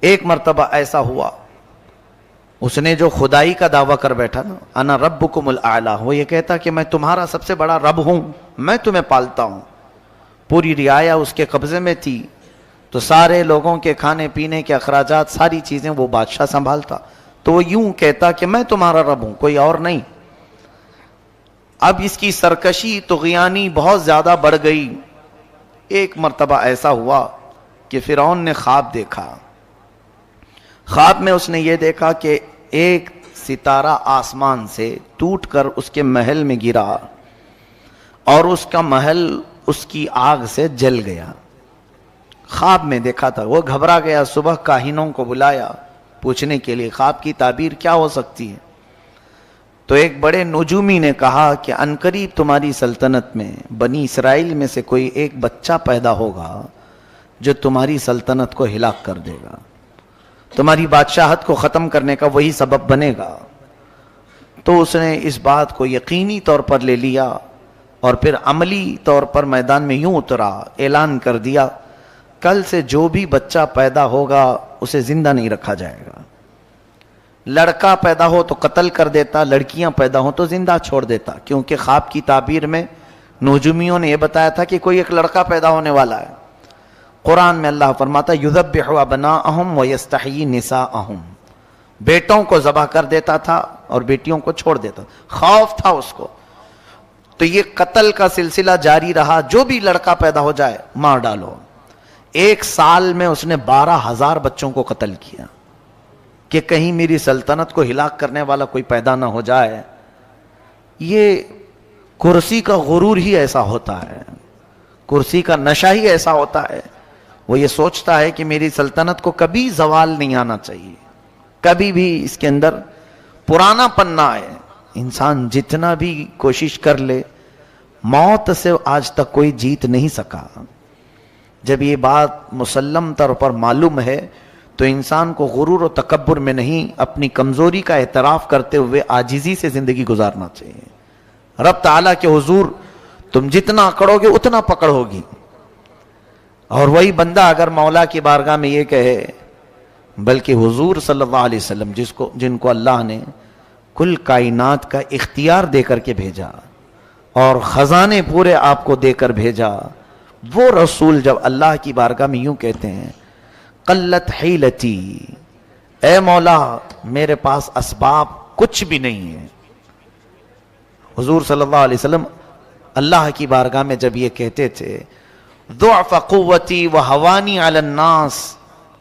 ایک مرتبہ ایسا ہوا، اس نے جو خدائی کا دعویٰ کر بیٹھا نا، انا ربکم الاعلی، وہ یہ کہتا کہ میں تمہارا سب سے بڑا رب ہوں، میں تمہیں پالتا ہوں، پوری رعایا اس کے قبضے میں تھی، تو سارے لوگوں کے کھانے پینے کے اخراجات، ساری چیزیں وہ بادشاہ سنبھالتا، تو وہ یوں کہتا کہ میں تمہارا رب ہوں، کوئی اور نہیں۔ اب اس کی سرکشی طغیانی بہت زیادہ بڑھ گئی۔ ایک مرتبہ ایسا ہوا کہ فرعون نے خواب دیکھا، خواب میں اس نے یہ دیکھا کہ ایک ستارہ آسمان سے ٹوٹ کر اس کے محل میں گرا اور اس کا محل اس کی آگ سے جل گیا۔ خواب میں دیکھا تھا، وہ گھبرا گیا، صبح کاہنوں کو بلایا پوچھنے کے لیے خواب کی تعبیر کیا ہو سکتی ہے، تو ایک بڑے نجومی نے کہا کہ عنقریب تمہاری سلطنت میں بنی اسرائیل میں سے کوئی ایک بچہ پیدا ہوگا جو تمہاری سلطنت کو ہلاک کر دے گا، تمہاری بادشاہت کو ختم کرنے کا وہی سبب بنے گا۔ تو اس نے اس بات کو یقینی طور پر لے لیا اور پھر عملی طور پر میدان میں یوں اترا، اعلان کر دیا کل سے جو بھی بچہ پیدا ہوگا اسے زندہ نہیں رکھا جائے گا، لڑکا پیدا ہو تو قتل کر دیتا، لڑکیاں پیدا ہو تو زندہ چھوڑ دیتا، کیونکہ خواب کی تعبیر میں نجومیوں نے یہ بتایا تھا کہ کوئی ایک لڑکا پیدا ہونے والا ہے۔ قرآن میں اللہ فرماتا یذبح ابناءہم ویستحیی نساءہم، بیٹوں کو ذبح کر دیتا تھا اور بیٹیوں کو چھوڑ دیتا، خوف تھا اس کو، تو یہ قتل کا سلسلہ جاری رہا، جو بھی لڑکا پیدا ہو جائے مار ڈالو۔ ایک سال میں اس نے 12,000 بچوں کو قتل کیا کہ کہیں میری سلطنت کو ہلاک کرنے والا کوئی پیدا نہ ہو جائے۔ یہ کرسی کا غرور ہی ایسا ہوتا ہے، کرسی کا نشہ ہی ایسا ہوتا ہے، وہ یہ سوچتا ہے کہ میری سلطنت کو کبھی زوال نہیں آنا چاہیے، کبھی بھی اس کے اندر پرانا پن نہ آئے۔ انسان جتنا بھی کوشش کر لے، موت سے آج تک کوئی جیت نہیں سکا۔ جب یہ بات مسلم طور پر معلوم ہے تو انسان کو غرور و تکبر میں نہیں، اپنی کمزوری کا اعتراف کرتے ہوئے عاجزی سے زندگی گزارنا چاہیے۔ رب تعالیٰ کے حضور تم جتنا اکڑو گے اتنا پکڑ ہوگی، اور وہی بندہ اگر مولا کی بارگاہ میں یہ کہے، بلکہ حضور صلی اللہ علیہ وسلم جن کو اللہ نے کل کائنات کا اختیار دے کر کے بھیجا اور خزانے پورے آپ کو دے کر بھیجا، وہ رسول جب اللہ کی بارگاہ میں یوں کہتے ہیں قلت حیلتی، اے مولا میرے پاس اسباب کچھ بھی نہیں ہے۔ حضور صلی اللہ علیہ وسلم اللہ کی بارگاہ میں جب یہ کہتے تھے ضعف قوتی وہوانی علی الناس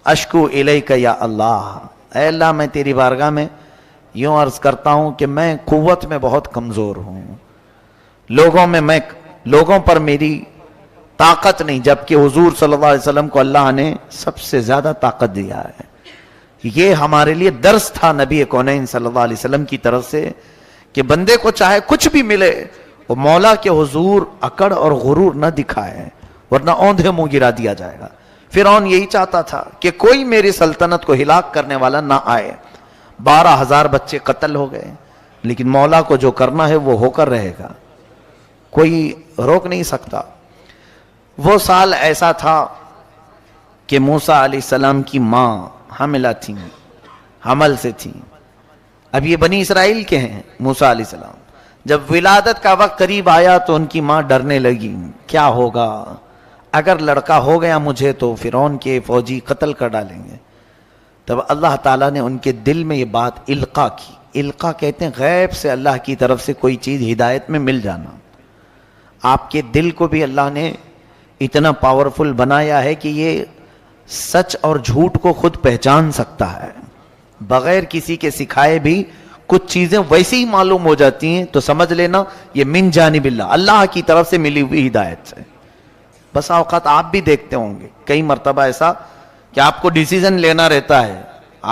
اشکو الیک یا اللہ، اے اللہ میں تیری بارگاہ میں یوں عرض کرتا ہوں کہ میں قوت میں بہت کمزور ہوں، لوگوں پر میری طاقت نہیں، جبکہ حضور صلی اللہ علیہ وسلم کو اللہ نے سب سے زیادہ طاقت دیا ہے۔ یہ ہمارے لیے درس تھا نبی کونین صلی اللہ علیہ وسلم کی طرف سے کہ بندے کو چاہے کچھ بھی ملے وہ مولا کے حضور اکڑ اور غرور نہ دکھائے، ورنہ اوندھے منہ گرا دیا جائے گا۔ فرعون یہی چاہتا تھا کہ کوئی میری سلطنت کو ہلاک کرنے والا نہ آئے۔ 12,000 بچے قتل ہو گئے، لیکن مولا کو جو کرنا ہے وہ ہو کر رہے گا، کوئی روک نہیں سکتا۔ وہ سال ایسا تھا کہ موسیٰ علیہ السلام کی ماں حاملہ تھیں، حمل سے تھیں۔ اب یہ بنی اسرائیل کے ہیں موسیٰ علیہ السلام، جب ولادت کا وقت قریب آیا تو ان کی ماں ڈرنے لگی، کیا ہوگا اگر لڑکا ہو گیا مجھے تو فرعون کے فوجی قتل کر ڈالیں گے۔ تب اللہ تعالیٰ نے ان کے دل میں یہ بات القا کی۔ القا کہتے ہیں غیب سے اللہ کی طرف سے کوئی چیز ہدایت میں مل جانا۔ آپ کے دل کو بھی اللہ نے اتنا پاورفل بنایا ہے کہ یہ سچ اور جھوٹ کو خود پہچان سکتا ہے، بغیر کسی کے سکھائے بھی کچھ چیزیں ویسے ہی معلوم ہو جاتی ہیں، تو سمجھ لینا یہ من جانب اللہ کی طرف سے ملی ہوئی ہدایت سے۔ بس اوقات آپ بھی دیکھتے ہوں گے کئی مرتبہ ایسا کہ آپ کو ڈیسیزن لینا رہتا ہے،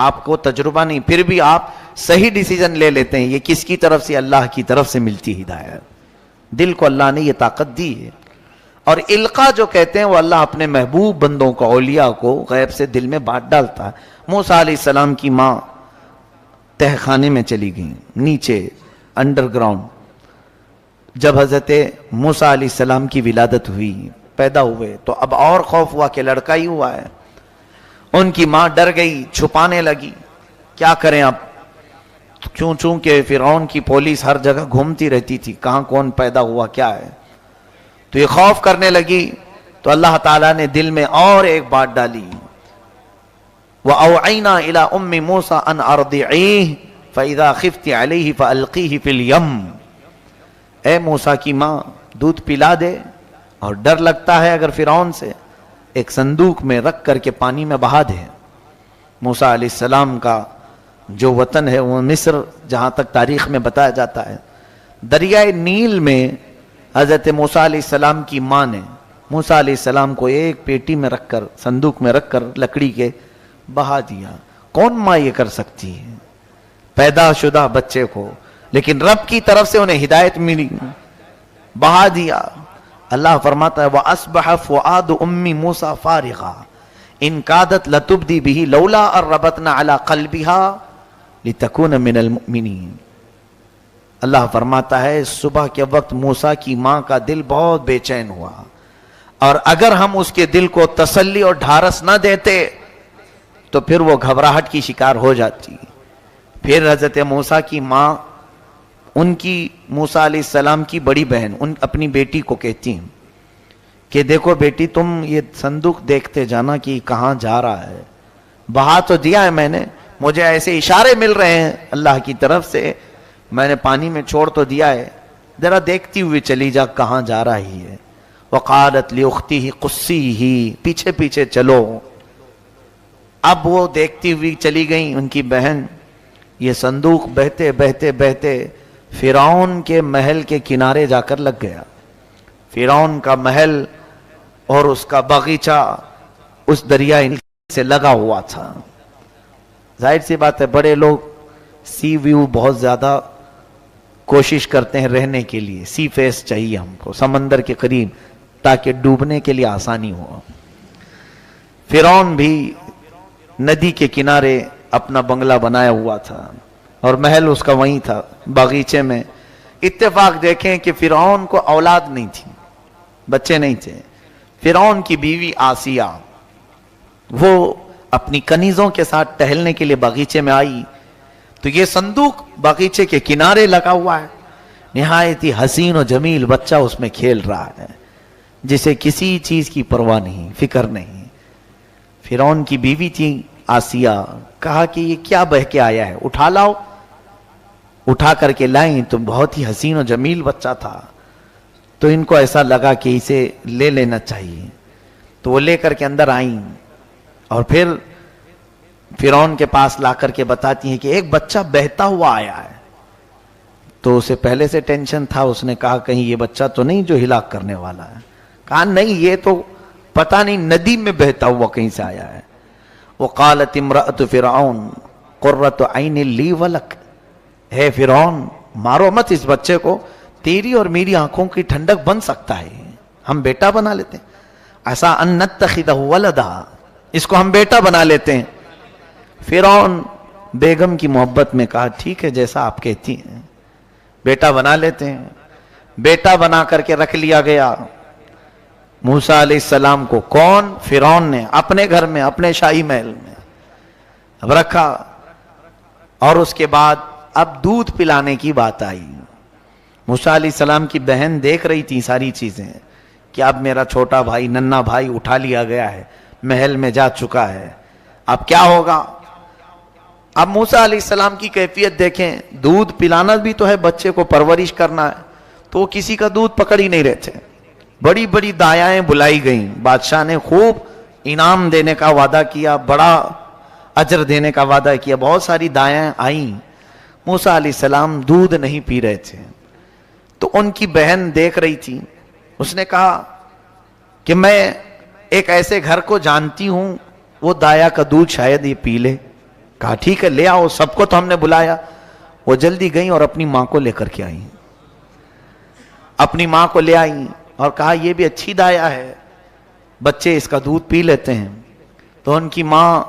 آپ کو تجربہ نہیں، پھر بھی آپ صحیح ڈیسیزن لے لیتے ہیں۔ یہ کس کی طرف سے؟ اللہ کی طرف سے ملتی ہدایت۔ دل کو اللہ نے یہ طاقت دی ہے۔ اور القا جو کہتے ہیں وہ اللہ اپنے محبوب بندوں کو، اولیاء کو غیب سے دل میں بات ڈالتا ہے۔ موسیٰ علیہ السلام کی ماں تہ خانے میں چلی گئیں، نیچے انڈر گراؤنڈ۔ جب حضرت موسیٰ علیہ السلام کی ولادت ہوئی، پیدا ہوئے، تو اب اور خوف ہوا کہ لڑکا ہی ہوا ہے، ان کی ماں ڈر گئی، چھپانے لگی، کیا کریں اب؟ چونکہ فرعون کی پولیس ہر جگہ گھومتی رہتی تھی، کہاں کون پیدا ہوا کیا ہے، تو یہ خوف کرنے لگی. تو اللہ تعالیٰ نے دل میں اور ایک بات ڈالی، وَأَوْعَيْنَا إِلَىٰ أُمِّ مُوسَىٰ أَنْ أَرْضِعِيهِ فَإِذَا خِفْتِ عَلَيْهِ فَأَلْقِيهِ فِي الْيَمِّ. اے موسیٰ کی ماں دودھ پلا دے، اور ڈر لگتا ہے اگر فرعون سے، ایک صندوق میں رکھ کر کے پانی میں بہا دے. موسیٰ علیہ السلام کا جو وطن ہے وہ مصر، جہاں تک تاریخ میں بتایا جاتا ہے، دریائے نیل میں حضرت موسیٰ علیہ السلام کی ماں نے موسیٰ علیہ السلام کو ایک پیٹی میں رکھ کر، صندوق میں رکھ کر لکڑی کے بہا دیا. کون ماں یہ کر سکتی ہے پیدا شدہ بچے کو؟ لیکن رب کی طرف سے انہیں ہدایت ملی، بہا دیا. اللہ فرماتا ہے وَأَصْبَحَ فُؤَادُ أُمِّ مُوسَىٰ فَارِغًا إِن كَادَتْ لَتُبْدِي بِهِ لَوْلَا أَن رَّبَطْنَا عَلَىٰ قَلْبِهَا لِتَكُونَ مِنَ الْمُؤْمِنِينَ. اللہ فرماتا ہے صبح کے وقت موسیٰ کی ماں کا دل بہت بے چین ہوا، اور اگر ہم اس کے دل کو تسلی اور ڈھارس نہ دیتے تو پھر وہ گھبراہٹ کی شکار ہو جاتی. پھر حضرت موسیٰ کی ماں ان کی موسیٰ علیہ السلام کی بڑی بہن اپنی بیٹی کو کہتی ہیں کہ دیکھو بیٹی، تم یہ صندوق دیکھتے جانا کہ کہاں جا رہا ہے. بہا تو دیا ہے میں نے، مجھے ایسے اشارے مل رہے ہیں اللہ کی طرف سے، میں نے پانی میں چھوڑ تو دیا ہے، ذرا دیکھتی ہوئی چلی جا کہاں جا رہی ہے. وقالت لأختہ قصیہ، پیچھے پیچھے چلو. اب وہ دیکھتی ہوئی چلی گئیں ان کی بہن. یہ صندوق بہتے بہتے بہتے فرعون کے محل کے کنارے جا کر لگ گیا. فرعون کا محل اور اس کا باغیچہ اس دریائے سے لگا ہوا تھا. ظاہر سی بات ہے بڑے لوگ سی ویو بہت زیادہ کوشش کرتے ہیں رہنے کے لیے، سی فیس چاہیے ہم کو، سمندر کے قریب، تاکہ ڈوبنے کے لیے آسانی ہو. فرعون بھی ندی کے کنارے اپنا بنگلہ بنایا ہوا تھا اور محل اس کا وہیں تھا باغیچے میں. اتفاق دیکھیں کہ فرعون کو اولاد نہیں تھی، بچے نہیں تھے. فرعون کی بیوی آسیہ وہ اپنی کنیزوں کے ساتھ ٹہلنے کے لیے باغیچے میں آئی تو یہ صندوق باغیچے کے کنارے لگا ہوا ہے. نہایت ہی حسین و جمیل بچہ اس میں کھیل رہا ہے، جسے کسی چیز کی پرواہ نہیں، فکر نہیں. فرعون کی بیوی تھی آسیہ، کہا کہ یہ کیا بہہ کے آیا ہے، اٹھا لاؤ. اٹھا کر کے لائیں تو بہت ہی حسین و جمیل بچہ تھا، تو ان کو ایسا لگا کہ اسے لے لینا چاہیے. تو وہ لے کر کے اندر آئیں اور پھر فرعون کے پاس لا کر کے بتاتی ہیں کہ ایک بچہ بہتا ہوا آیا ہے. تو اسے پہلے سے ٹینشن تھا، اس نے کہا کہیں یہ بچہ تو نہیں جو ہلاک کرنے والا ہے. کہا نہیں، یہ تو پتہ نہیں ندی میں بہتا ہوا کہیں سے آیا ہے. وقالت امرأة فرعون قرۃ عین لی ولک. ہے فرعون مارو مت اس بچے کو، تیری اور میری آنکھوں کی ٹھنڈک بن سکتا ہے، ہم بیٹا بنا لیتے ہیں. عسیٰ ان نتخذہ ولدا، اس کو ہم بیٹا بنا لیتے ہیں. فرعون بیگم کی محبت میں کہا ٹھیک ہے جیسا آپ کہتی ہیں، بیٹا بنا لیتے ہیں. بیٹا بنا کر کے رکھ لیا گیا موسیٰ علیہ السلام کو. کون؟ فرعون نے اپنے گھر میں، اپنے شاہی محل میں اب رکھا. اور اس کے بعد اب دودھ پلانے کی بات آئی. موسیٰ علیہ السلام کی بہن دیکھ رہی تھی ساری چیزیں کہ اب میرا چھوٹا بھائی، ننھا بھائی اٹھا لیا گیا ہے، محل میں جا چکا ہے، اب کیا ہوگا. اب موسیٰ علیہ السلام کی کیفیت دیکھیں، دودھ پلانا بھی تو ہے، بچے کو پرورش کرنا ہے، تو وہ کسی کا دودھ پکڑ ہی نہیں رہتے. بڑی بڑی دایائیں بلائی گئیں، بادشاہ نے خوب انعام دینے کا وعدہ کیا، بڑا اجر دینے کا وعدہ کیا. بہت ساری دایائیں آئیں، موسیٰ علیہ السلام دودھ نہیں پی رہے تھے. تو ان کی بہن دیکھ رہی تھی، اس نے کہا کہ میں ایک ایسے گھر کو جانتی ہوں وہ دایا کا دودھ شاید یہ پی لے. کہا ٹھیک ہے لے آؤ، سب کو تو ہم نے بلایا. وہ جلدی گئیں اور اپنی ماں کو لے کر کے آئیں، اپنی ماں کو لے آئیں اور کہا یہ بھی اچھی دایا ہے، بچے اس کا دودھ پی لیتے ہیں. تو ان کی ماں،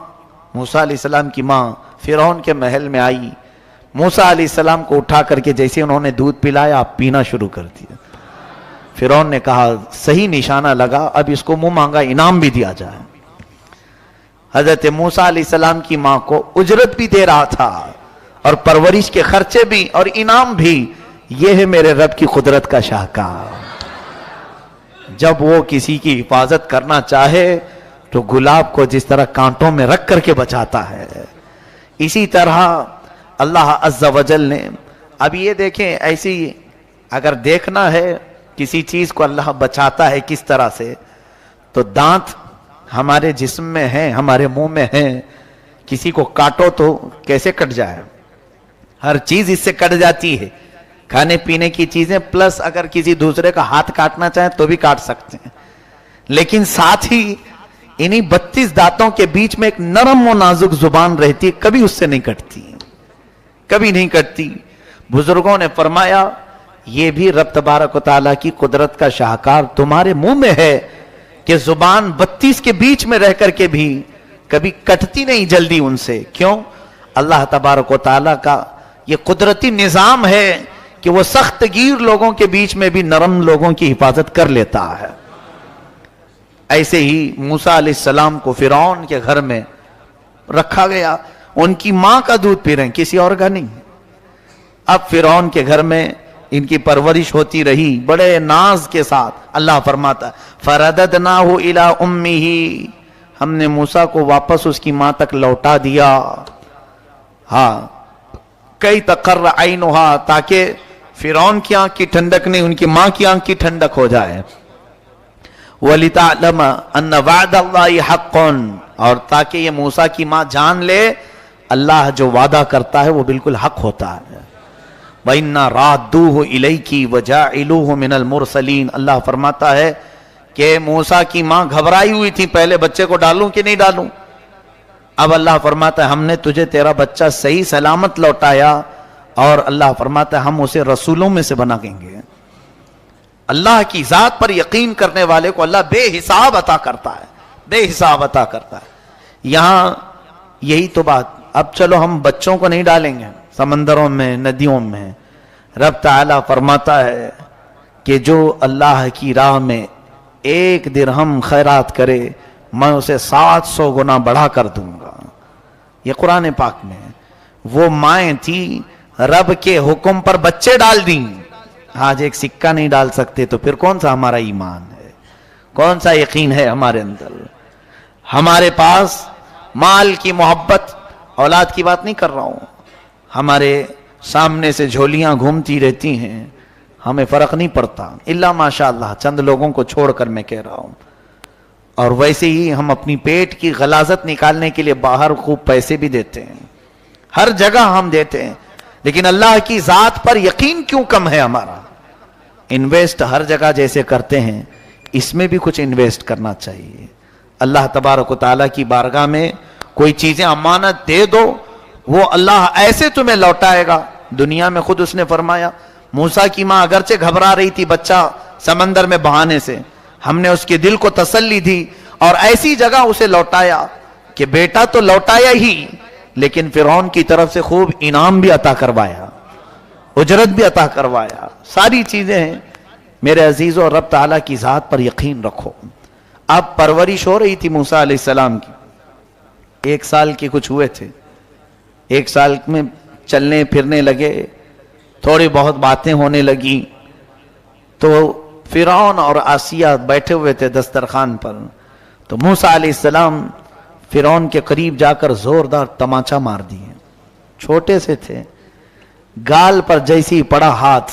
موسیٰ علیہ السلام کی ماں فرعون کے محل میں آئی. موسیٰ علیہ السلام کو اٹھا کر کے جیسے انہوں نے دودھ پلایا آپ پینا شروع کر دیا. فرعون نے کہا صحیح نشانہ لگا، اب اس کو منہ مانگا انعام بھی دیا جائے. حضرت موسیٰ علیہ السلام کی ماں کو اجرت بھی دے رہا تھا اور پرورش کے خرچے بھی اور انعام بھی. یہ ہے میرے رب کی قدرت کا شاہکار. جب وہ کسی کی حفاظت کرنا چاہے تو گلاب کو جس طرح کانٹوں میں رکھ کر کے بچاتا ہے, اسی طرح اللہ عز و جل نے. اب یہ دیکھیں, ایسی اگر دیکھنا ہے کسی چیز کو اللہ بچاتا ہے کس طرح سے, تو دانت ہمارے جسم میں ہیں, ہمارے منہ میں ہیں. کسی کو کاٹو تو کیسے کٹ جائے, ہر چیز اس سے کٹ جاتی ہے, کھانے پینے کی چیزیں, پلس اگر کسی دوسرے کا ہاتھ کاٹنا چاہیں تو بھی کاٹ سکتے ہیں. لیکن ساتھ ہی انہی 32 دانتوں کے بیچ میں ایک نرم و نازک زبان رہتی ہے, کبھی اس سے نہیں کٹتی, کبھی نہیں کٹتی. بزرگوں نے فرمایا یہ بھی رب تبارک و تعالیٰ کی قدرت کا شاہکار تمہارے منہ میں ہے کہ زبان 32 کے بیچ میں رہ کر کے بھی کبھی کٹتی نہیں جلدی ان سے. کیوں؟ اللہ تبارک و تعالیٰ کا یہ قدرتی نظام ہے کہ وہ سخت گیر لوگوں کے بیچ میں بھی نرم لوگوں کی حفاظت کر لیتا ہے. ایسے ہی موسیٰ علیہ السلام کو فرعون کے گھر میں رکھا گیا, ان کی ماں کا دودھ پی رہے ہیں, کسی اور کا نہیں. اب فرعون کے گھر میں ان کی پرورش ہوتی رہی بڑے ناز کے ساتھ. اللہ فرماتا فَرَدَدْنَاهُ إِلَىٰ أُمِّهِ, ہم نے موسیٰ کو واپس اس کی ماں تک لوٹا دیا. ہاں, کئی تقر عینها, تاکہ فرعون کی آنکھ کی ٹھنڈک نہیں, ان کی ماں کی آنکھ کی ٹھنڈک ہو جائے. وَلِتَعْلَمَ أَنَّ وَعْدَ اللَّهِ حَقٌّ, اور تاکہ یہ موسیٰ کی ماں جان لے اللہ جو وعدہ کرتا ہے وہ بالکل حق ہوتا ہے. وَإِنَّا رَادُّوهُ إِلَيْكِ وَجَاعِلُوهُ مِنَ الْمُرْسَلِينَ, اللہ فرماتا ہے کہ موسیٰ کی ماں گھبرائی ہوئی تھی, پہلے بچے کو ڈالوں کہ نہیں ڈالوں. اب اللہ فرماتا ہے ہم نے تجھے تیرا بچہ صحیح سلامت لوٹایا, اور اللہ فرماتا ہے ہم اسے رسولوں میں سے بنا دیں گے. اللہ کی ذات پر یقین کرنے والے کو اللہ بے حساب عطا کرتا ہے, بے حساب عطا کرتا ہے. یہاں یہی تو بات. اب چلو ہم بچوں کو نہیں ڈالیں گے سمندروں میں, ندیوں میں. رب تعالیٰ فرماتا ہے کہ جو اللہ کی راہ میں 1 درہم خیرات کرے میں اسے 700 گنا بڑھا کر دوں گا. یہ قرآن پاک میں. وہ مائیں تھی رب کے حکم پر بچے ڈال دیں. آج ایک سکہ نہیں ڈال سکتے تو پھر کون سا ہمارا ایمان ہے, کون سا یقین ہے ہمارے اندر. ہمارے پاس مال کی محبت, اولاد کی بات نہیں کر رہا ہوں, ہمارے سامنے سے جھولیاں گھومتی رہتی ہیں, ہمیں فرق نہیں پڑتا الا ماشاءاللہ, چند لوگوں کو چھوڑ کر میں کہہ رہا ہوں. اور ویسے ہی ہم اپنی پیٹ کی غلاظت نکالنے کے لیے باہر خوب پیسے بھی دیتے ہیں, ہر جگہ ہم دیتے ہیں, لیکن اللہ کی ذات پر یقین کیوں کم ہے ہمارا. انویسٹ ہر جگہ جیسے کرتے ہیں اس میں بھی کچھ انویسٹ کرنا چاہیے. اللہ تبارک و تعالیٰ کی بارگاہ میں کوئی چیزیں امانت دے دو, وہ اللہ ایسے تمہیں لوٹائے گا. دنیا میں خود اس نے فرمایا موسیٰ کی ماں اگرچہ گھبرا رہی تھی بچہ سمندر میں بہانے سے, ہم نے اس کے دل کو تسلی دی اور ایسی جگہ اسے لوٹایا کہ بیٹا تو لوٹایا ہی, لیکن فرعون کی طرف سے خوب انعام بھی عطا کروایا, اجرت بھی عطا کروایا. ساری چیزیں ہیں. میرے عزیزو, رب تعالیٰ کی ذات پر یقین رکھو. اب پرورش ہو رہی تھی موسیٰ علیہ السلام کی, 1 سال کے کچھ ہوئے تھے. 1 سال میں چلنے پھرنے لگے, تھوڑی بہت باتیں ہونے لگی. تو فرعون اور آسیہ بیٹھے ہوئے تھے دسترخوان پر, تو موسیٰ علیہ السلام فرعون کے قریب جا کر زوردار تماچا مار دیے. چھوٹے سے تھے, گال پر جیسی پڑا ہاتھ,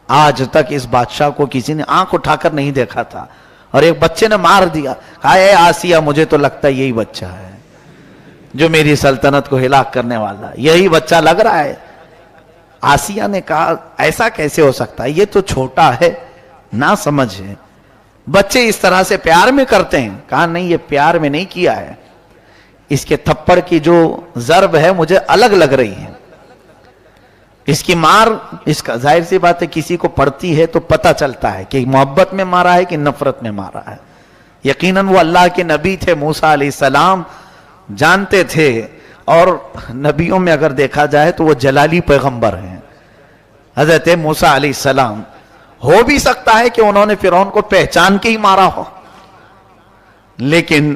آج تک اس بادشاہ کو کسی نے آنکھ اٹھا کر نہیں دیکھا تھا, اور ایک بچے نے مار دیا. کہا اے آسیہ, مجھے تو لگتا ہے یہی بچہ ہے جو میری سلطنت کو ہلاک کرنے والا, یہی بچہ لگ رہا ہے. آسیہ نے کہا ایسا کیسے ہو سکتا ہے, یہ تو چھوٹا ہے, نہ سمجھ ہے, بچے اس طرح سے پیار میں کرتے ہیں. کہا نہیں, یہ پیار میں نہیں کیا ہے, اس کے تھپڑ کی جو ضرب ہے مجھے الگ لگ رہی ہے. اس کی مار, اس کا ظاہر سی بات ہے کسی کو پڑتی ہے تو پتہ چلتا ہے کہ محبت میں مارا ہے کہ نفرت میں مارا ہے. یقیناً وہ اللہ کے نبی تھے موسیٰ علیہ السلام, جانتے تھے. اور نبیوں میں اگر دیکھا جائے تو وہ جلالی پیغمبر ہیں حضرت موسیٰ علیہ السلام. ہو بھی سکتا ہے کہ انہوں نے فرعون کو پہچان کے ہی مارا ہو, لیکن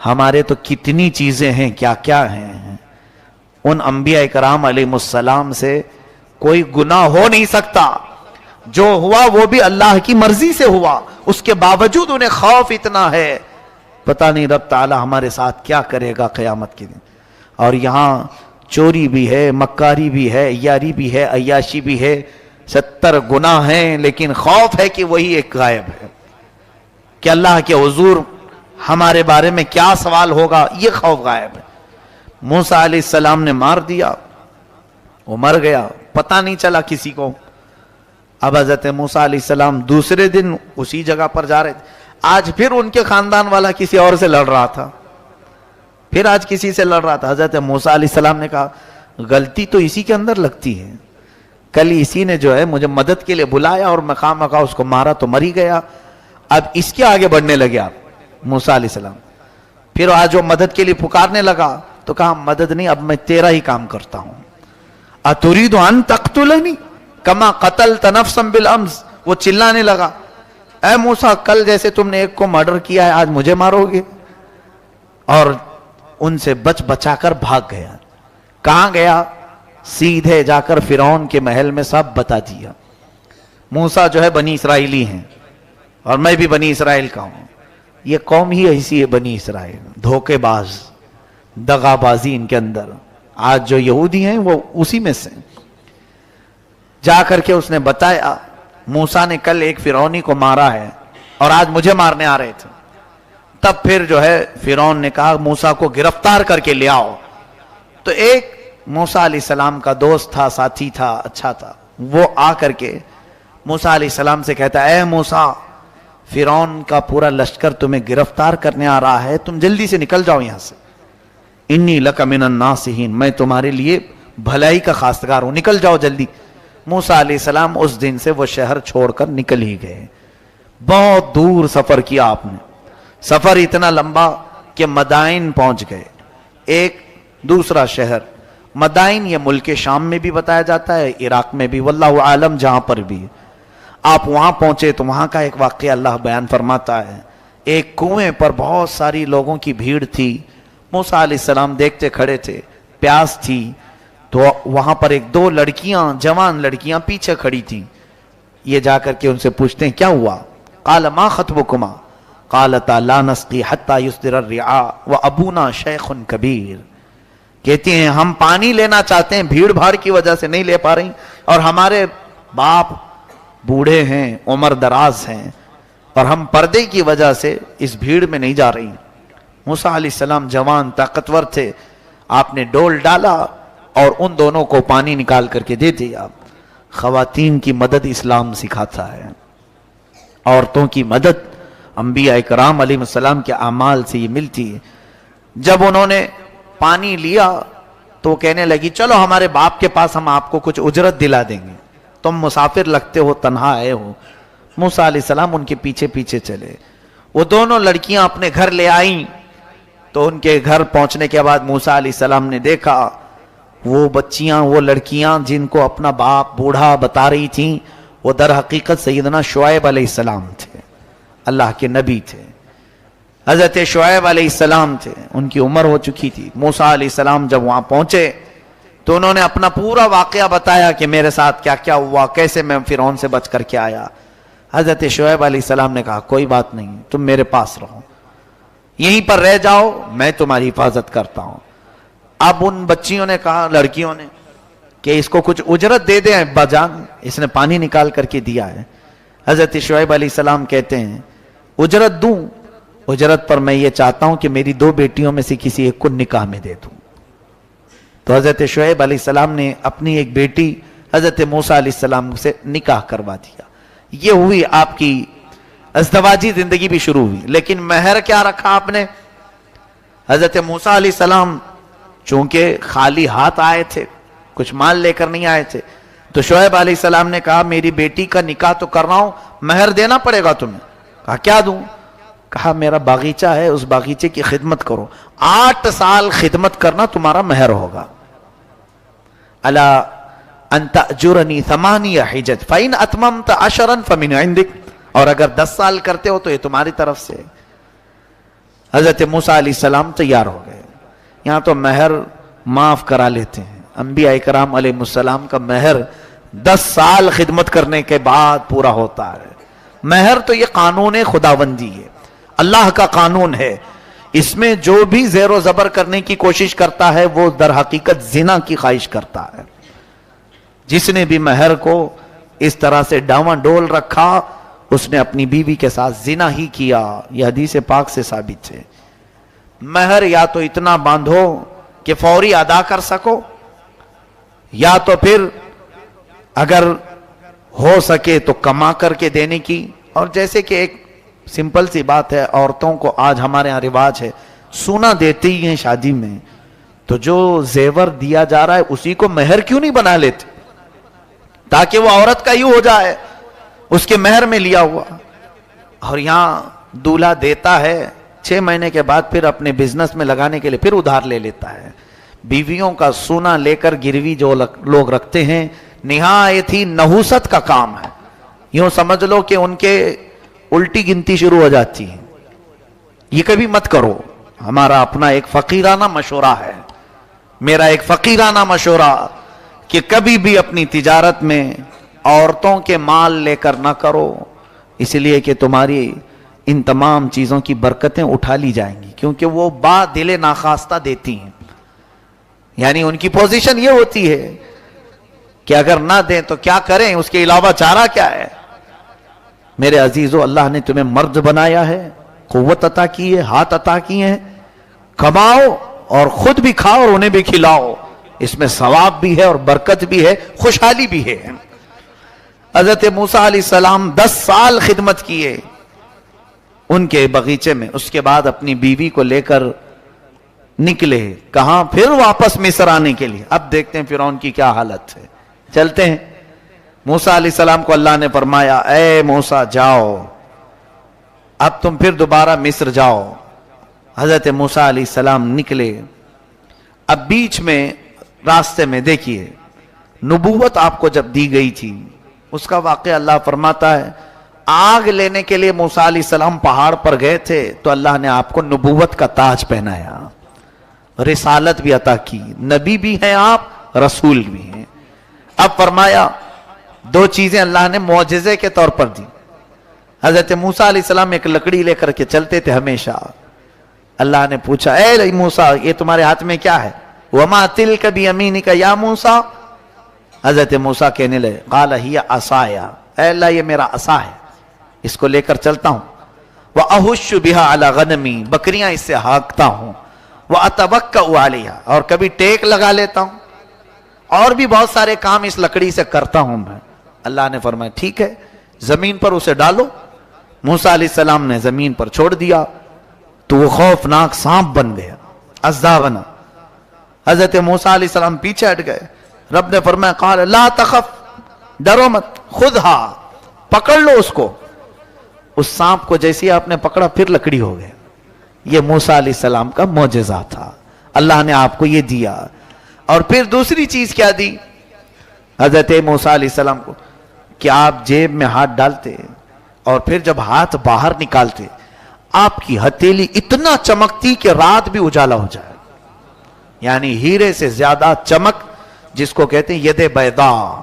ہمارے تو کتنی چیزیں ہیں، کیا کیا ہیں. ان انبیاء کرام علیہ السلام سے کوئی گناہ ہو نہیں سکتا. جو ہوا وہ بھی اللہ کی مرضی سے ہوا، اس کے باوجود انہیں خوف اتنا ہے، پتہ نہیں رب تعالی ہمارے ساتھ کیا کرے گا قیامت کے دن. اور یہاں چوری بھی ہے، مکاری بھی ہے، یاری بھی ہے، عیاشی بھی ہے، 70 گناہ ہیں، لیکن خوف ہے کہ وہی ایک غائب ہے کہ اللہ کے حضور ہمارے بارے میں کیا سوال ہوگا، یہ خوف غائب ہے. موسیٰ علیہ السلام نے مار دیا، وہ مر گیا، پتہ نہیں چلا کسی کو. اب حضرت موسیٰ علیہ السلام دوسرے دن اسی جگہ پر جا رہے تھے. آج پھر ان کے خاندان والا کسی اور سے لڑ رہا تھا، پھر آج کسی سے لڑ رہا تھا. حضرت موسیٰ علیہ السلام نے کہا غلطی تو اسی کے اندر لگتی ہے، کل اسی نے جو ہے مجھے مدد کے لیے بلایا اور مقام مقام اس کو مارا تو مر ہی گیا، اب اس کے آگے بڑھنے لگے آپ موسیٰ علیہ السلام. پھر آج وہ مدد کے لیے پکارنے لگا تو کہا مدد نہیں، اب میں تیرا ہی کام کرتا ہوں. اتريد ان تقتلنی کما قتلت نفسا بالامس. وہ چلانے لگا اے موسیٰ کل جیسے تم نے ایک کو مرڈر کیا ہے آج مجھے مارو گے. اور ان سے بچا کر بھاگ گیا. کہاں گیا؟ سیدھے جا کر فرعون کے محل میں سب بتا دیا. موسیٰ جو ہے بنی اسرائیلی ہیں اور میں بھی بنی اسرائیل کا ہوں. یہ قوم ہی ایسی ہے بنی اسرائیل، دھوکے باز، دغا بازی ان کے اندر. آج جو یہودی ہیں وہ اسی میں سے. جا کر کے اس نے بتایا موسیٰ نے کل ایک فرعونی کو مارا ہے اور آج مجھے مارنے آ رہے تھے. تب پھر جو ہے فرعون نے کہا موسیٰ کو گرفتار کر کے لے آؤ. تو ایک موسیٰ علیہ السلام کا دوست تھا، ساتھی تھا، اچھا تھا، وہ آ کر کے موسیٰ علیہ السلام سے کہتا اے موسیٰ فرعون کا پورا لشکر تمہیں گرفتار کرنے آ رہا ہے، تم جلدی سے نکل جاؤ یہاں سے. انی لک من الناصحین، میں تمہارے لیے بھلائی کا خواستگار ہوں، نکل جاؤ جلدی. موسیٰ علیہ السلام اس دن سے وہ شہر چھوڑ کر نکل ہی گئے. بہت دور سفر کیا آپ نے، سفر اتنا لمبا کہ مدائن پہنچ گئے. ایک دوسرا شہر مدائن، یہ ملک شام میں بھی بتایا جاتا ہے، عراق میں بھی، واللہ عالم جہاں پر بھی. آپ وہاں پہنچے تو وہاں کا ایک واقعہ اللہ بیان فرماتا ہے. ایک کنویں پر بہت ساری لوگوں کی بھیڑ تھی. موسیٰ علیہ السلام دیکھتے کھڑے تھے، پیاس تھی، تو وہاں پر ایک دو لڑکیاں، جوان لڑکیاں پیچھے کھڑی تھیں. یہ جا کر کے ان سے پوچھتے ہیں کیا ہوا؟ قال ما خطبکما قالتا لا نسقی حتی یصدر الرعاء وابونا شیخ کبیر. کہتی ہیں ہم پانی لینا چاہتے ہیں، بھیڑ بھاڑ کی وجہ سے نہیں لے پا رہی، اور ہمارے باپ بوڑھے ہیں، عمر دراز ہیں، اور ہم پردے کی وجہ سے اس بھیڑ میں نہیں جا رہی. موسیٰ علیہ السلام جوان طاقتور تھے، آپ نے ڈول ڈالا اور ان دونوں کو پانی نکال کر کے دے دیا. خواتین کی مدد اسلام سکھاتا ہے، عورتوں کی مدد انبیاء کرام علیہ السلام کے اعمال سے یہ ملتی ہے. جب انہوں نے پانی لیا تو وہ کہنے لگی چلو ہمارے باپ کے پاس ہم آپ کو کچھ اجرت دلا دیں گے، تم مسافر لگتے ہو، تنہا آئے ہو. موسیٰ علیہ السلام ان کے پیچھے پیچھے چلے. وہ دونوں لڑکیاں اپنے گھر لے آئیں تو ان کے گھر پہنچنے کے بعد موسیٰ علیہ السلام نے دیکھا وہ بچیاں، وہ لڑکیاں جن کو اپنا باپ بوڑھا بتا رہی تھیں، وہ در حقیقت سیدنا شعیب علیہ السلام تھے، اللہ کے نبی تھے. حضرت شعیب علیہ السلام تھے، ان کی عمر ہو چکی تھی. موسیٰ علیہ السلام جب وہاں پہنچے تو انہوں نے اپنا پورا واقعہ بتایا کہ میرے ساتھ کیا کیا ہوا، کیسے میں فرعون سے بچ کر کے آیا. حضرت شعیب علیہ السلام نے کہا کوئی بات نہیں، تم میرے پاس رہو، یہیں پر رہ جاؤ، میں تمہاری حفاظت کرتا ہوں. اب ان بچیوں نے کہا، لڑکیوں نے، کہ اس کو کچھ اجرت دے دیں ابا جان، اس نے پانی نکال کر کے دیا ہے. حضرت شعیب علیہ السلام کہتے ہیں اجرت دوں؟ اجرت پر میں یہ چاہتا ہوں کہ میری 2 بیٹیوں میں سے کسی ایک کو نکاح میں دے دوں. تو حضرت شعیب علیہ السلام نے اپنی ایک بیٹی حضرت موسیٰ علیہ السلام سے نکاح کروا دیا. یہ ہوئی آپ کی ازدواجی زندگی بھی شروع ہوئی. لیکن مہر کیا رکھا آپ نے؟ حضرت موسیٰ علیہ السلام چونکہ خالی ہاتھ آئے تھے، کچھ مال لے کر نہیں آئے تھے، تو شعیب علیہ السلام نے کہا میری بیٹی کا نکاح تو کر رہا ہوں، مہر دینا پڑے گا تمہیں. کہا کیا دوں؟ کہا میرا باغیچہ ہے، اس باغیچے کی خدمت کرو، 8 سال خدمت کرنا تمہارا مہر ہوگا. الا ان تأجرنی 8 حجج فإن اتممت 10 فمن عندک. اور اگر 10 سال کرتے ہو تو یہ تمہاری طرف سے. حضرت موسیٰ علیہ السلام تیار ہو گئے. یہاں تو مہر معاف کرا لیتے ہیں. انبیاء کرام علیہ السلام کا مہر 10 سال خدمت کرنے کے بعد پورا ہوتا ہے. مہر تو یہ قانون خداوندی ہے، اللہ کا قانون ہے. اس میں جو بھی زیر و زبر کرنے کی کوشش کرتا ہے وہ در حقیقت زنا کی خواہش کرتا ہے. جس نے بھی مہر کو اس طرح سے ڈاواں ڈول رکھا اس نے اپنی بیوی کے ساتھ زنا ہی کیا. یہ حدیث پاک سے ثابت ہے. مہر یا تو اتنا باندھو کہ فوری ادا کر سکو، یا تو پھر اگر ہو سکے تو کما کر کے دینے کی. اور جیسے کہ ایک سمپل سی بات ہے، عورتوں کو آج ہمارے یہاں رواج ہے سونا دیتے ہی ہیں شادی میں، تو جو زیور دیا جا رہا ہے اسی کو مہر کیوں نہیں بنا لیتے تاکہ وہ عورت کا ہی ہو جائے، اس کے مہر میں لیا ہوا. اور یہاں دولہا دیتا ہے 6 مہینے کے بعد پھر اپنے بزنس میں لگانے کے لیے پھر ادھار لے لیتا ہے. بیویوں کا سونا لے کر گروی جو لوگ رکھتے ہیں نہایت ہی نحوست کا کام ہے. یوں سمجھ لو کہ ان کے الٹی گنتی شروع ہو جاتی ہے. یہ کبھی مت کرو. ہمارا اپنا ایک فقیرانہ مشورہ ہے، میرا ایک فقیرانہ مشورہ کہ کبھی بھی اپنی تجارت میں عورتوں کے مال لے کر نہ کرو، اس لیے کہ تمہاری ان تمام چیزوں کی برکتیں اٹھا لی جائیں گی، کیونکہ وہ با دل ناخواستہ دیتی ہیں. یعنی ان کی پوزیشن یہ ہوتی ہے کہ اگر نہ دیں تو کیا کریں، اس کے علاوہ چارہ کیا ہے. میرے عزیزو، اللہ نے تمہیں مرد بنایا ہے، قوت عطا کی ہے، ہاتھ عطا کیے ہیں، کماؤ اور خود بھی کھاؤ اور انہیں بھی کھلاؤ. اس میں ثواب بھی ہے اور برکت بھی ہے، خوشحالی بھی ہے. حضرت موسیٰ علیہ السلام 10 سال خدمت کیے ان کے بغیچے میں. اس کے بعد اپنی بیوی کو لے کر نکلے کہاں؟ پھر واپس مصر آنے کے لیے. اب دیکھتے ہیں فرعون کی کیا حالت ہے. چلتے ہیں. موسیٰ علیہ السلام کو اللہ نے فرمایا اے موسیٰ جاؤ، اب تم پھر دوبارہ مصر جاؤ. حضرت موسیٰ علیہ السلام نکلے. اب بیچ میں راستے میں دیکھیے نبوت آپ کو جب دی گئی تھی اس کا واقعہ اللہ فرماتا ہے آگ لینے کے لیے موسیٰ علیہ السلام پہاڑ پر گئے تھے تو اللہ نے آپ کو نبوت کا تاج پہنایا، رسالت بھی عطا کی. نبی بھی ہیں آپ، رسول بھی ہیں. اب فرمایا 2 چیزیں اللہ نے معجزے کے طور پر دی. حضرت موسیٰ علیہ السلام ایک لکڑی لے کر کے چلتے تھے ہمیشہ. اللہ نے پوچھا اے موسیٰ یہ تمہارے ہاتھ میں کیا ہے؟ وما تلک بیمینک یا موسیٰ. حضرت موسیٰ کہنے لگے قال ہی عصایا، اے اللہ یہ میرا عصا ہے، اس کو لے کر چلتا ہوں. وأحش بها على غنمی، بکریاں اس سے ہانکتا ہوں. وأتوکأ علیہا، اور کبھی ٹیک لگا لیتا ہوں. اور بھی بہت سارے کام اس لکڑی سے کرتا ہوں میں. اللہ نے فرمایا ٹھیک ہے زمین پر اسے ڈالو. موسیٰ علیہ السلام نے زمین پر چھوڑ دیا تو وہ خوفناک سانپ بن گیا، اژدھا بنا. حضرت موسیٰ علیہ السلام پیچھے ہٹ گئے. رب نے فرمایا قال لا تخف، ڈرو مت، خذھا، پکڑ لو اس کو. اس سانپ کو جیسے آپ نے پکڑا پھر لکڑی ہو گیا. یہ موسیٰ علیہ السلام کا معجزہ تھا، اللہ نے آپ کو یہ دیا. اور پھر دوسری چیز کیا دی حضرت موسیٰ علیہ السلام کو کہ آپ جیب میں ہاتھ ڈالتے اور پھر جب ہاتھ باہر نکالتے آپ کی ہتھیلی اتنا چمکتی کہ رات بھی اجالا ہو جائے. یعنی ہیرے سے زیادہ چمک، جس کو کہتے ہیں ید بیضاء.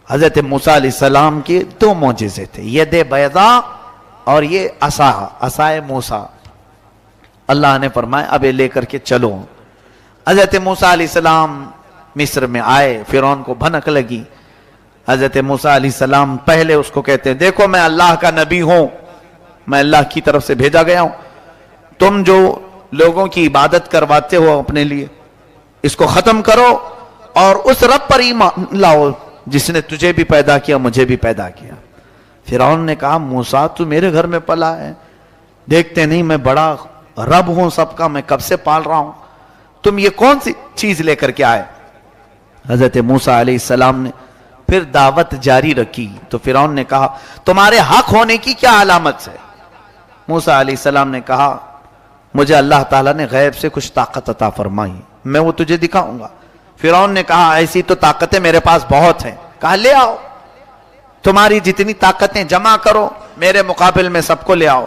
حضرت موسیٰ علیہ السلام کے 2 معجزے تھے، ید بیضاء اور یہ عصائے موسیٰ. اللہ نے فرمایا اب یہ لے کر کے چلو. حضرت موسیٰ علیہ السلام مصر میں آئے. فرعون کو بھنک لگی. حضرت موسیٰ علیہ السلام پہلے اس کو کہتے ہیں دیکھو میں اللہ کا نبی ہوں، میں اللہ کی طرف سے بھیجا گیا ہوں. تم جو لوگوں کی عبادت کرواتے ہو اپنے لیے اس کو ختم کرو اور اس رب پر ایمان لاؤ جس نے تجھے بھی پیدا کیا مجھے بھی پیدا کیا. فرعون نے کہا موسیٰ تو میرے گھر میں پلا ہے، دیکھتے نہیں میں بڑا رب ہوں سب کا، میں کب سے پال رہا ہوں، تم یہ کون سی چیز لے کر کے آئے؟ حضرت موسیٰ علیہ السلام نے پھر دعوت جاری رکھی. تو فرعون نے کہا تمہارے حق ہونے کی کیا علامت ہے؟ موسیٰ علیہ السلام نے کہا مجھے اللہ تعالیٰ نے غیب سے کچھ طاقت عطا فرمائی، میں وہ تجھے دکھاؤں گا. فرعون نے کہا ایسی تو طاقتیں میرے پاس بہت ہیں. کہا لے آؤ، تمہاری جتنی طاقتیں جمع کرو میرے مقابل میں سب کو لے آؤ.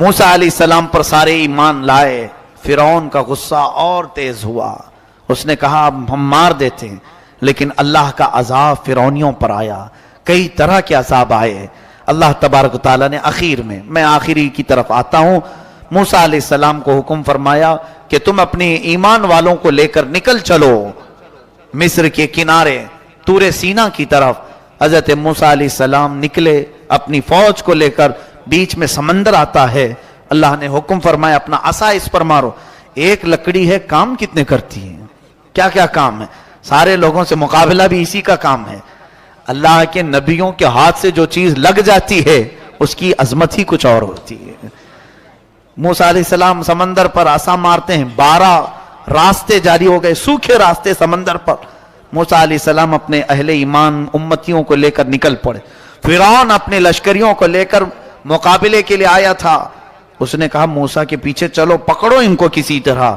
موسیٰ علیہ السلام پر سارے ایمان لائے. فرعون کا غصہ اور تیز ہوا. اس نے کہا اب ہم مار دیتے ہیں، لیکن اللہ کا عذاب فرعونیوں پر آیا. کئی طرح کے عذاب آئے. اللہ تبارک و تعالیٰ نے آخر میں آخری کی طرف آتا ہوں، موسیٰ علیہ السلام کو حکم فرمایا کہ تم اپنے ایمان والوں کو لے کر نکل چلو مصر کے کنارے طور سینا کی طرف. حضرت موسیٰ علیہ السلام نکلے اپنی فوج کو لے کر. بیچ میں سمندر آتا ہے. اللہ نے حکم فرمایا اپنا عصا اس پر مارو. ایک لکڑی ہے، کام کتنے کرتی ہے، کیا کیا کام ہے. سارے لوگوں سے مقابلہ بھی اسی کا کام ہے. اللہ کے نبیوں کے ہاتھ سے جو چیز لگ جاتی ہے اس کی عظمت ہی کچھ اور ہوتی ہے. موسیٰ علیہ السلام سمندر پر عصا مارتے ہیں. 12 راستے جاری ہو گئے، سوکھے راستے سمندر پر. موسیٰ علیہ السلام اپنے اہل ایمان امتیوں کو لے کر نکل پڑے. فرعون اپنے لشکریوں کو لے کر مقابلے کے لیے آیا تھا. اس نے کہا موسیٰ کے پیچھے چلو، پکڑو ان کو کسی طرح.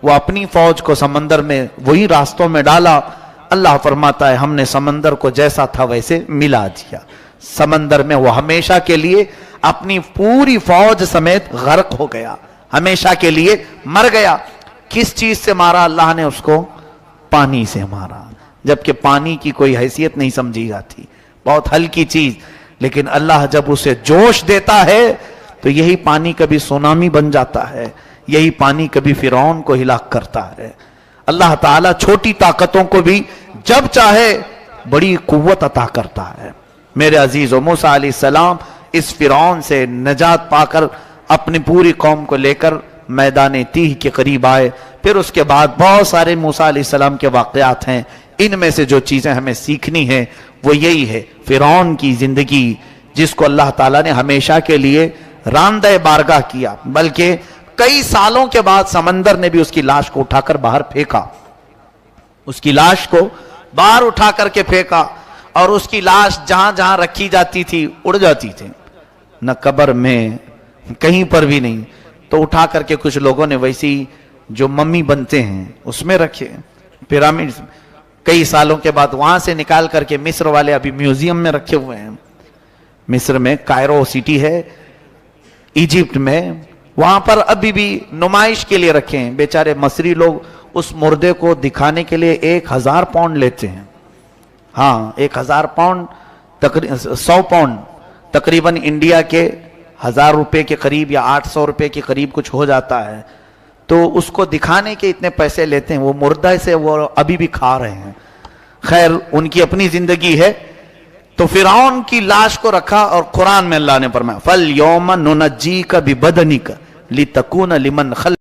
وہ اپنی فوج کو سمندر میں وہی راستوں میں ڈالا. اللہ فرماتا ہے ہم نے سمندر کو جیسا تھا ویسے ملا دیا. سمندر میں وہ ہمیشہ کے لیے اپنی پوری فوج سمیت غرق ہو گیا، ہمیشہ کے لیے مر گیا. کس چیز سے مارا اللہ نے اس کو؟ پانی سے مارا. جبکہ پانی کی کوئی حیثیت نہیں سمجھی جاتی، بہت ہلکی چیز. لیکن اللہ جب اسے جوش دیتا ہے تو یہی پانی کبھی سونامی بن جاتا ہے، یہی پانی کبھی فرعون کو ہلاک کرتا ہے. اللہ تعالیٰ چھوٹی طاقتوں کو بھی جب چاہے بڑی قوت عطا کرتا ہے. میرے عزیزو، موسیٰ علیہ السلام اس فرعون سے نجات پا کر اپنی پوری قوم کو لے کر میدان تیہ کے قریب آئے. پھر اس کے بعد بہت سارے موسیٰ علیہ السلام کے واقعات ہیں. ان میں سے جو چیزیں ہمیں سیکھنی ہیں وہ یہی ہے، فرعون کی زندگی جس کو اللہ تعالیٰ نے ہمیشہ کے لیے راندہ بارگاہ کیا، بلکہ کئی سالوں کے بعد سمندر نے بھی اس کی لاش کو اٹھا کر باہر پھینکا. اس کی لاش کو باہر اٹھا کر کے پھینکا، اور اس کی لاش جہاں جہاں رکھی جاتی تھی اڑ جاتی تھی، نہ قبر میں کہیں پر بھی نہیں. تو اٹھا کر کے کچھ لوگوں نے ویسی جو ممی بنتے ہیں اس میں رکھے پیرامڈ. کئی سالوں کے بعد وہاں سے نکال کر کے مصر والے ابھی میوزیم میں رکھے ہوئے ہیں. مصر میں کائرو سٹی ہے ایجپٹ میں، وہاں پر ابھی بھی نمائش کے لیے رکھے ہیں. بیچارے مصری لوگ اس مردے کو دکھانے کے لیے 1000 پاؤنڈ لیتے ہیں. ہاں 1000 پاؤنڈ 100 پاؤنڈ تقریباً انڈیا کے 1000 روپے کے قریب یا 800 روپے کے قریب کچھ ہو جاتا ہے. تو اس کو دکھانے کے اتنے پیسے لیتے ہیں. وہ مردہ سے وہ ابھی بھی کھا رہے ہیں. خیر ان کی اپنی زندگی ہے. تو فرعون کی لاش کو رکھا، اور قرآن میں اللہ نے فرمایا فَالْيَوْمَ نُنَجِّيكَ بِبَدَنِكَ لِتَكُونَ لِمَنْ خَلْفَكَ